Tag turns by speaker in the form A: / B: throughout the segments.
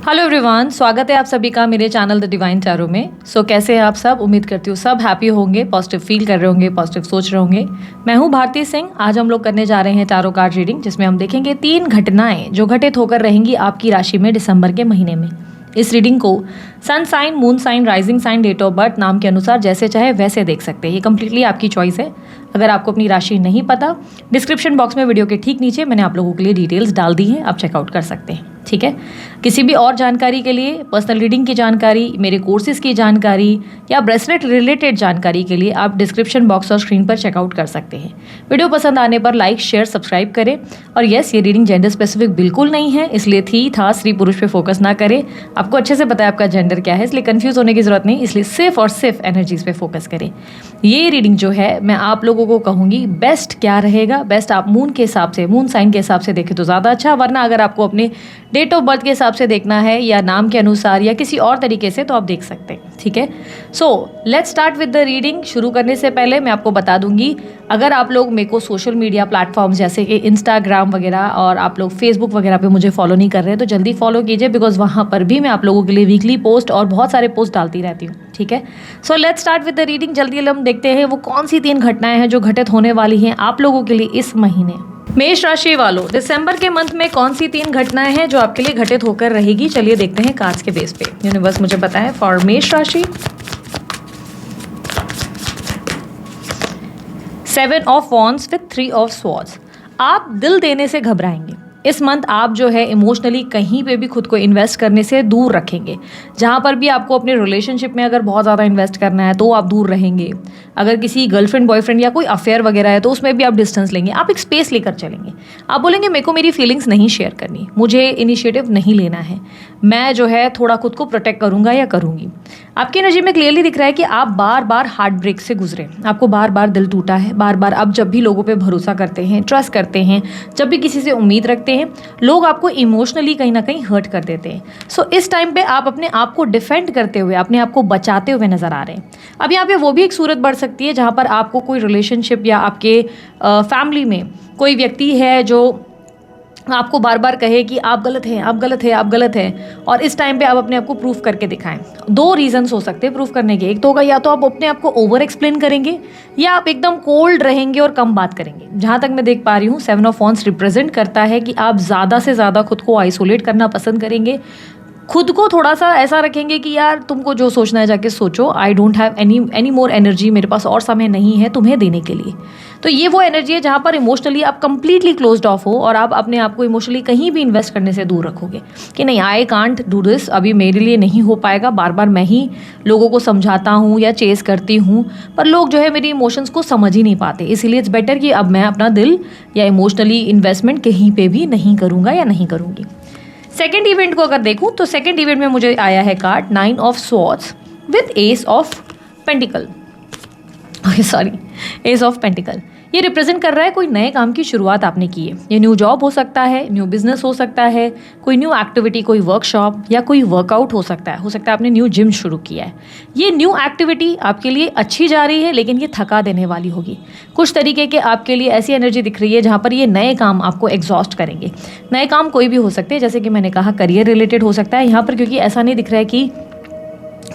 A: Hello everyone, स्वागत है आप सभी का मेरे चैनल द डिवाइन टैरो में। कैसे हैं आप सब? उम्मीद करती हूँ सब हैप्पी होंगे, पॉजिटिव फील कर रहे होंगे, पॉजिटिव सोच रहे होंगे। मैं हूँ भारती सिंह। आज हम लोग करने जा रहे हैं टैरो कार्ड रीडिंग, जिसमें हम देखेंगे 3 घटनाएं जो घटित होकर रहेंगी आपकी राशि में दिसंबर के महीने में। इस रीडिंग को sun sign, moon sign, rising sign, date of birth नाम के अनुसार जैसे चाहे वैसे देख सकते हैं। ये कम्प्लीटली आपकी चॉइस है। अगर आपको अपनी राशि नहीं पता, डिस्क्रिप्शन बॉक्स में वीडियो के ठीक नीचे मैंने आप लोगों के लिए डिटेल्स डाल दी हैं, आप चेकआउट कर सकते हैं। ठीक है। किसी भी और जानकारी के लिए, पर्सनल रीडिंग की जानकारी, मेरे कोर्सेज की जानकारी या ब्रेसलेट रिलेटेड जानकारी के लिए आप डिस्क्रिप्शन बॉक्स और स्क्रीन पर चेकआउट कर सकते हैं। वीडियो पसंद आने पर लाइक, शेयर, सब्सक्राइब करें। और यस, ये रीडिंग जेंडर स्पेसिफिक बिल्कुल नहीं है, इसलिए थी था स्त्री पुरुष पे फोकस ना करें। आपको अच्छे से पता है आपका जेंडर क्या है, इसलिए कंफ्यूज होने की जरूरत नहीं। इसलिए सिर्फ और सिर्फ एनर्जीज पे फोकस करें। ये रीडिंग जो है मैं आप लोगों को कहूँगी बेस्ट क्या रहेगा, बेस्ट आप मून के हिसाब से, मून साइन के हिसाब से देखें तो ज़्यादा अच्छा। वरना अगर आपको अपने डेट ऑफ बर्थ के हिसाब से देखना है या नाम के अनुसार या किसी और तरीके से, तो आप देख सकते हैं। ठीक है। Let's start with the reading. शुरू करने से पहले मैं आपको बता दूंगी, अगर आप लोग मेरे को सोशल मीडिया प्लेटफॉर्म्स जैसे कि इंस्टाग्राम वगैरह और आप लोग फेसबुक वगैरह पे मुझे फॉलो नहीं कर रहे हैं तो जल्दी फॉलो कीजिए, बिकॉज वहाँ पर भी मैं आप लोगों के लिए वीकली पोस्ट और बहुत सारे पोस्ट डालती रहती हूँ। ठीक है। Let's start with the reading. जल्दी हम देखते हैं वो कौन सी 3 घटनाएं हैं जो घटित होने वाली हैं आप लोगों के लिए इस महीने। मेष राशि वालों, दिसंबर के मंथ में कौन सी 3 घटनाएं हैं जो आपके लिए घटित होकर रहेगी? चलिए देखते हैं कार्ड्स के बेस पे। यूनिवर्स मुझे बताएं फॉर मेष राशि। 7 of wands with 3 of swords. आप दिल देने से घबराएंगे। इस मंथ आप जो है इमोशनली कहीं पे भी खुद को इन्वेस्ट करने से दूर रखेंगे। जहाँ पर भी आपको अपने रिलेशनशिप में अगर बहुत ज़्यादा इन्वेस्ट करना है तो आप दूर रहेंगे। अगर किसी गर्लफ्रेंड बॉयफ्रेंड या कोई अफेयर वगैरह है तो उसमें भी आप डिस्टेंस लेंगे। आप एक स्पेस लेकर चलेंगे। आप बोलेंगे मेरे को मेरी फीलिंग्स नहीं शेयर करनी, मुझे इनिशिएटिव नहीं लेना है, मैं जो है थोड़ा खुद को प्रोटेक्ट करूँगा या करूँगी। आपकी एनर्जी में क्लियरली दिख रहा है कि आप बार बार हार्ट ब्रेक से गुजरे, आपको बार बार दिल टूटा है। बार बार आप जब भी लोगों पे भरोसा करते हैं, ट्रस्ट करते हैं, जब भी किसी से उम्मीद रखते हैं, लोग आपको इमोशनली कहीं ना कहीं हर्ट कर देते हैं। इस टाइम पे आप अपने आप को डिफेंड करते हुए, अपने आप को बचाते हुए नजर आ रहे हैं। अब यहाँ पे वो भी एक सूरत बढ़ सकती है जहाँ पर आपको कोई रिलेशनशिप या आपके फैमिली में कोई व्यक्ति है जो आपको बार बार कहे कि आप गलत हैं, आप गलत हैं, आप गलत हैं, और इस टाइम पे आप अपने आप को प्रूफ करके दिखाएं। 2 रीजंस हो सकते हैं प्रूफ करने के। एक तो होगा या तो आप अपने आप को ओवर एक्सप्लेन करेंगे या आप एकदम कोल्ड रहेंगे और कम बात करेंगे। जहाँ तक मैं देख पा रही हूँ 7 ऑफ वॉन्ड्स रिप्रेजेंट करता है कि आप ज़्यादा से ज़्यादा खुद को आइसोलेट करना पसंद करेंगे। खुद को थोड़ा सा ऐसा रखेंगे कि यार तुमको जो सोचना है जाके सोचो, I don't have any more energy, मेरे पास और समय नहीं है तुम्हें देने के लिए। तो ये वो एनर्जी है जहाँ पर इमोशनली आप कंप्लीटली क्लोज्ड ऑफ हो और आप अपने आप को इमोशनली कहीं भी इन्वेस्ट करने से दूर रखोगे कि नहीं, आई कांट डू दिस, अभी मेरे लिए नहीं हो पाएगा। बार बार मैं ही लोगों को समझाता हूँ या चेस करती हूँ, पर लोग जो है मेरी इमोशंस को समझ ही नहीं पाते। इसीलिए इट्स बेटर कि अब मैं अपना दिल या इमोशनली इन्वेस्टमेंट कहीं पर भी नहीं करूँगा या नहीं करूँगी। सेकेंड इवेंट को अगर देखूं तो सेकेंड इवेंट में मुझे आया है card 9 of swords with S of pentacle. S of pentacle. ये रिप्रेजेंट कर रहा है कोई नए काम की शुरुआत आपने की है। ये न्यू जॉब हो सकता है, न्यू बिजनेस हो सकता है, कोई न्यू एक्टिविटी, कोई वर्कशॉप या कोई वर्कआउट हो सकता है। आपने न्यू जिम शुरू किया है। ये न्यू एक्टिविटी आपके लिए अच्छी जा रही है, लेकिन ये थका देने वाली होगी। कुछ तरीके के आपके लिए ऐसी एनर्जी दिख रही है जहाँ पर ये नए काम आपको एग्जॉस्ट करेंगे। नए काम कोई भी हो सकते हैं, जैसे कि मैंने कहा करियर रिलेटेड हो सकता है यहाँ पर, क्योंकि ऐसा नहीं दिख रहा है कि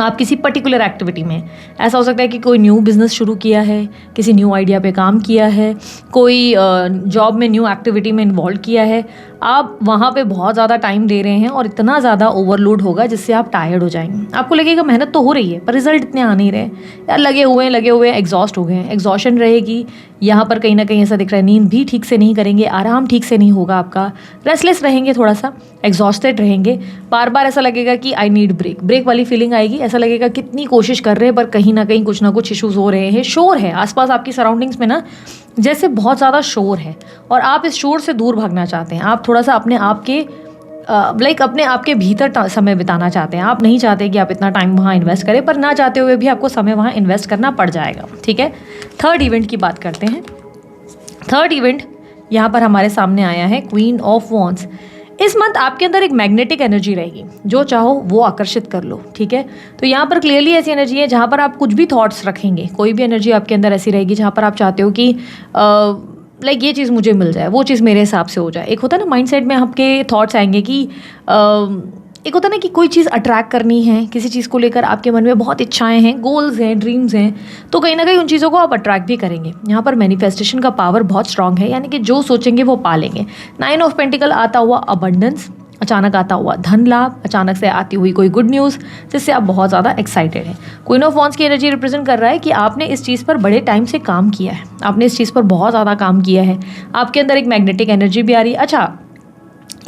A: आप किसी पर्टिकुलर एक्टिविटी में, ऐसा हो सकता है कि कोई न्यू बिजनेस शुरू किया है, किसी न्यू आइडिया पे काम किया है, कोई जॉब में न्यू एक्टिविटी में इन्वॉल्व किया है। आप वहाँ पे बहुत ज़्यादा टाइम दे रहे हैं और इतना ज़्यादा ओवरलोड होगा जिससे आप टायर्ड हो जाएंगे। आपको लगेगा मेहनत तो हो रही है पर रिजल्ट इतने आ नहीं रहे यार, लगे हुए एग्जॉस्ट हो गए हैं। एग्जॉशन रहेगी यहाँ पर, कहीं ना कहीं ऐसा दिख रहा है। नींद भी ठीक से नहीं करेंगे, आराम ठीक से नहीं होगा आपका, रेस्टलेस रहेंगे, थोड़ा सा एग्जॉस्टेड रहेंगे। बार बार ऐसा लगेगा कि आई नीड ब्रेक, ब्रेक वाली फीलिंग आएगी। ऐसा लगेगा कितनी कोशिश कर रहे हैं पर कहीं ना कहीं कुछ ना कुछ इश्यूज हो रहे हैं। शोर है आसपास आपकी सराउंडिंग्स में ना, जैसे बहुत ज़्यादा शोर है और आप इस शोर से दूर भागना चाहते हैं। आप थोड़ा सा अपने आप के अपने आप के भीतर समय बिताना चाहते हैं। आप नहीं चाहते कि आप इतना टाइम वहाँ इन्वेस्ट करें, पर ना चाहते हुए भी आपको समय वहाँ इन्वेस्ट करना पड़ जाएगा। ठीक है। थर्ड इवेंट की बात करते हैं। थर्ड इवेंट यहाँ पर हमारे सामने आया है क्वीन ऑफ वॉन्ड्स। इस मंथ आपके अंदर एक मैग्नेटिक एनर्जी रहेगी, जो चाहो वो आकर्षित कर लो। ठीक है। तो यहाँ पर क्लियरली ऐसी एनर्जी है जहाँ पर आप कुछ भी थॉट्स रखेंगे, कोई भी एनर्जी आपके अंदर ऐसी रहेगी जहाँ पर आप चाहते हो कि लाइक ये चीज़ मुझे मिल जाए, वो चीज़ मेरे हिसाब से हो जाए। एक होता है ना माइंड सेट में आपके थॉट्स आएंगे कि एक होता है ना कि कोई चीज़ अट्रैक्ट करनी है, किसी चीज़ को लेकर आपके मन में बहुत इच्छाएं हैं, गोल्स हैं, ड्रीम्स हैं, तो कहीं ना कहीं उन चीज़ों को आप अट्रैक्ट भी करेंगे। यहाँ पर मैनिफेस्टेशन का पावर बहुत स्ट्रांग है, यानी कि जो सोचेंगे वो पालेंगे। 9 ऑफ पेंटिकल आता हुआ अबंडेंस, अचानक आता हुआ धन लाभ, अचानक से आती हुई कोई गुड न्यूज़ जिससे आप बहुत ज़्यादा एक्साइटेड हैं। क्वीन ऑफ वॉन्ड्स की एनर्जी रिप्रेजेंट कर रहा है कि आपने इस चीज़ पर बड़े टाइम से काम किया है, आपने इस चीज़ पर बहुत ज़्यादा काम किया है, आपके अंदर एक मैग्नेटिक एनर्जी भी आ रही है। अच्छा,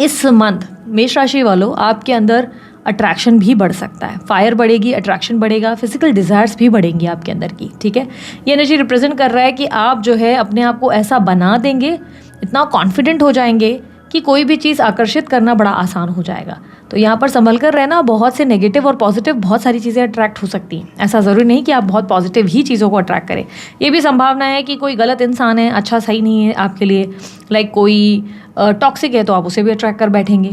A: इस मंथ मेष राशि वालों आपके अंदर अट्रैक्शन भी बढ़ सकता है, फायर बढ़ेगी, अट्रैक्शन बढ़ेगा, फिजिकल डिज़ायर्स भी बढ़ेंगी आपके अंदर की, ठीक है। ये एनर्जी रिप्रेजेंट कर रहा है कि आप जो है अपने आप को ऐसा बना देंगे, इतना कॉन्फिडेंट हो जाएंगे कि कोई भी चीज़ आकर्षित करना बड़ा आसान हो जाएगा। तो यहाँ पर संभल कर रहना, बहुत से नेगेटिव और पॉजिटिव बहुत सारी चीज़ें अट्रैक्ट हो सकती हैं। ऐसा ज़रूरी नहीं कि आप बहुत पॉजिटिव ही चीज़ों को अट्रैक्ट करें, ये भी संभावना है कि कोई गलत इंसान है, अच्छा सही नहीं है आपके लिए, लाइक कोई टॉक्सिक है तो आप उसे भी अट्रैक्ट कर बैठेंगे।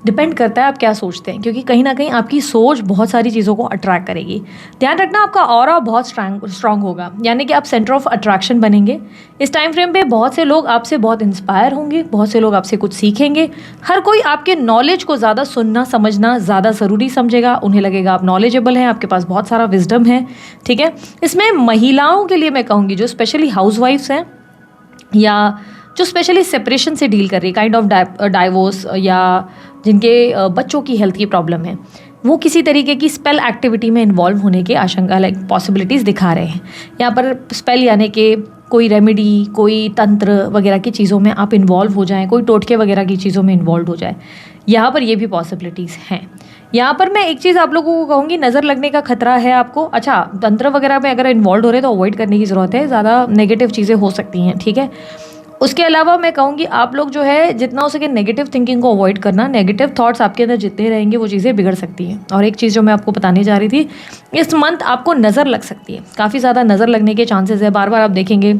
A: डिपेंड करता है आप क्या सोचते हैं, क्योंकि कहीं ना कहीं आपकी सोच बहुत सारी चीज़ों को अट्रैक्ट करेगी। ध्यान रखना, आपका ऑरा बहुत स्ट्रांग होगा, यानी कि आप सेंटर ऑफ अट्रैक्शन बनेंगे। इस टाइम फ्रेम पे बहुत से लोग आपसे बहुत इंस्पायर होंगे, बहुत से लोग आपसे कुछ सीखेंगे। हर कोई आपके नॉलेज को ज़्यादा सुनना समझना ज़्यादा ज़रूरी समझेगा, उन्हें लगेगा आप नॉलेजेबल हैं, आपके पास बहुत सारा विजडम है, ठीक है। इसमें महिलाओं के लिए मैं कहूँगी जो स्पेशली हाउस वाइफ्स हैं या जो स्पेशली सेपरेशन से डील कर रही है, काइंड ऑफ डाइवोर्स, या जिनके बच्चों की हेल्थ की प्रॉब्लम है, वो किसी तरीके की स्पेल एक्टिविटी में इन्वॉल्व होने के आशंका लाइक पॉसिबिलिटीज़ दिखा रहे हैं। यहाँ पर स्पेल यानी कि कोई रेमेडी, कोई तंत्र वगैरह की चीज़ों में आप इन्वॉल्व हो जाएं, कोई टोटके वगैरह की चीज़ों में इन्वॉल्व हो जाए, यहाँ पर ये भी पॉसिबिलिटीज़ हैं। यहाँ पर मैं एक चीज़ आप लोगों को कहूँगी, नज़र लगने का खतरा है आपको। अच्छा, तंत्र वगैरह में अगर इन्वॉल्व हो रहे हैं तो अवॉइड करने की ज़रूरत है, ज़्यादा नेगेटिव चीज़ें हो सकती हैं, ठीक है। उसके अलावा मैं कहूँगी आप लोग जो है जितना हो सके नेगेटिव थिंकिंग को अवॉइड करना। नेगेटिव थॉट्स आपके अंदर जितने रहेंगे वो चीज़ें बिगड़ सकती हैं। और एक चीज़ जो मैं आपको बताने जा रही थी, इस मंथ आपको नज़र लग सकती है, काफ़ी ज़्यादा नज़र लगने के चांसेस है। बार बार आप देखेंगे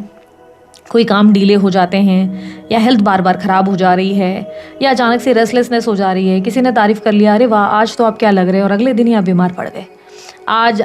A: कोई काम डिले हो जाते हैं, या हेल्थ बार बार ख़राब हो जा रही है, या अचानक से रेस्टलेसनेस हो जा रही है। किसी ने तारीफ़ कर लिया, अरे वाह आज तो आप क्या लग रहे हैं, और अगले दिन ही आप बीमार पड़ गए। आज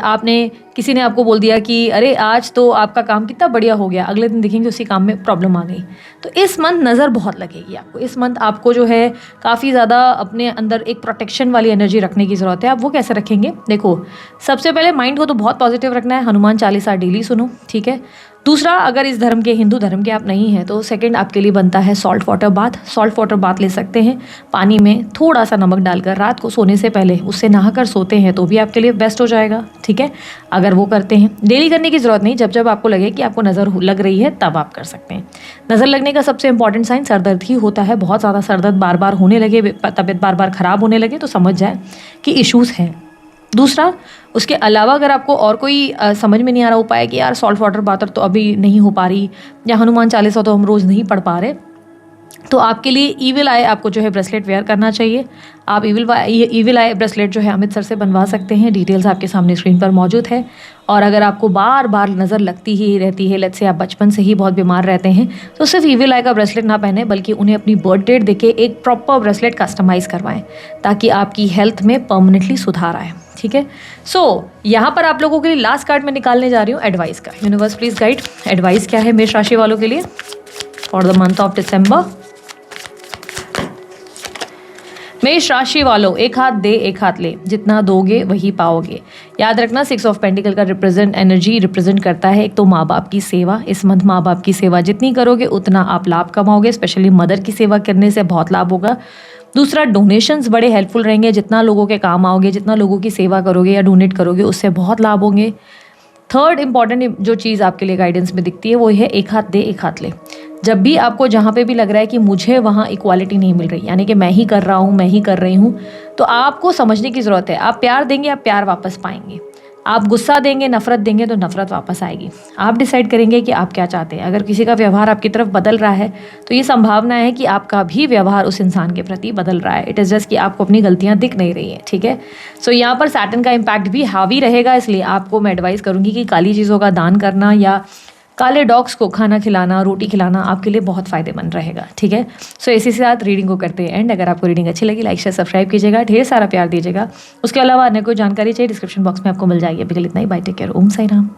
A: किसी ने आपको बोल दिया कि अरे आज तो आपका काम कितना बढ़िया हो गया, अगले दिन देखेंगे उसी काम में प्रॉब्लम आ गई। तो इस मंथ नज़र बहुत लगेगी आपको। इस मंथ आपको जो है काफ़ी ज़्यादा अपने अंदर एक प्रोटेक्शन वाली एनर्जी रखने की ज़रूरत है। आप वो कैसे रखेंगे? देखो, सबसे पहले माइंड को तो बहुत पॉजिटिव रखना है, हनुमान चालीसा डेली सुनो, ठीक है। दूसरा, अगर इस धर्म के, हिंदू धर्म के आप नहीं हैं तो सेकंड आपके लिए बनता है salt water bath. Salt water bath ले सकते हैं, पानी में थोड़ा सा नमक डालकर रात को सोने से पहले उससे नहाकर सोते हैं तो भी आपके लिए बेस्ट हो जाएगा, ठीक है। अगर वो करते हैं, डेली करने की ज़रूरत नहीं, जब जब आपको लगे कि आपको नज़र लग रही है तब आप कर सकते हैं। नज़र लगने का सबसे इंपॉर्टेंट साइन सरदर्द ही होता है। बहुत ज़्यादा सरदर्द बार बार होने लगे, तबीयत बार बार ख़राब होने लगे तो समझ जाए कि इश्यूज़ हैं। दूसरा, उसके अलावा अगर आपको और कोई समझ में नहीं आ रहा उपाय कि यार सॉल्ट वाटर बाथ तो अभी नहीं हो पा रही, या हनुमान चालीसा तो हम रोज़ नहीं पढ़ पा रहे, तो आपके लिए ईविल आई आपको जो है ब्रेसलेट वेयर करना चाहिए। आप ईविल आई ब्रेसलेट जो है अमृतसर से बनवा सकते हैं। डिटेल्स आपके सामने स्क्रीन पर मौजूद है। और अगर आपको बार बार नज़र लगती ही रहती है, लेट्स से आप बचपन से ही बहुत बीमार रहते हैं, तो सिर्फ ईविल आई का ब्रेसलेट ना पहने, बल्कि उन्हें अपनी बर्थ डेट देके एक प्रॉपर ब्रेसलेट कस्टमाइज़ करवाएं, ताकि आपकी हेल्थ में परमानेंटली सुधार आए, ठीक है। सो यहाँ पर आप लोगों के लिए लास्ट कार्ड में निकालने जा रही हूँ एडवाइस का। यूनिवर्स प्लीज गाइड, एडवाइस क्या है मेष राशि वालों के लिए for the month of December. मेष राशि वालों, एक हाथ दे एक हाथ ले, जितना दोगे वही पाओगे। याद रखना, 6 ऑफ पेंटिकल का एनर्जी रिप्रेजेंट करता है एक तो माँ बाप की सेवा। इस मंथ माँ बाप की सेवा जितनी करोगे उतना आप लाभ कमाओगे, स्पेशली मदर की सेवा करने से बहुत लाभ होगा। दूसरा, डोनेशंस बड़े हेल्पफुल रहेंगे, जितना लोगों के काम आओगे, जितना लोगों की सेवा करोगे या डोनेट करोगे उससे बहुत लाभ होंगे। थर्ड इंपॉर्टेंट जो चीज़ आपके लिए गाइडेंस में दिखती है वो है एक हाथ दे एक हाथ ले। जब भी आपको जहाँ पे भी लग रहा है कि मुझे वहाँ इक्वालिटी नहीं मिल रही, यानी कि मैं ही कर रहा हूँ, मैं ही कर रही हूँ, तो आपको समझने की ज़रूरत है। आप प्यार देंगे, आप प्यार वापस पाएंगे। आप गुस्सा देंगे, नफ़रत देंगे तो नफ़रत वापस आएगी। आप डिसाइड करेंगे कि आप क्या चाहते हैं। अगर किसी का व्यवहार आपकी तरफ बदल रहा है तो ये संभावना है कि आपका भी व्यवहार उस इंसान के प्रति बदल रहा है। इट इज़ जस्ट कि आपको अपनी गलतियाँ दिख नहीं रही हैं, ठीक है। सो यहाँ पर सैटर्न का इम्पैक्ट भी हावी रहेगा, इसलिए आपको मैं एडवाइस करूँगी कि काली चीज़ों का दान करना या काले डॉग्स को खाना खिलाना, रोटी खिलाना आपके लिए बहुत फ़ायदेमंद रहेगा, ठीक है। सो इसी के साथ रीडिंग को करते हैं एंड। अगर आपको रीडिंग अच्छी लगी, लाइक शेयर सब्सक्राइब कीजिएगा, ढेर सारा प्यार दीजिएगा। उसके अलावा अन्य कोई जानकारी चाहिए डिस्क्रिप्शन बॉक्स में आपको मिल जाएगी। अभी के लिए इतना ही। बाय, टेक केयर, ओम साई राम।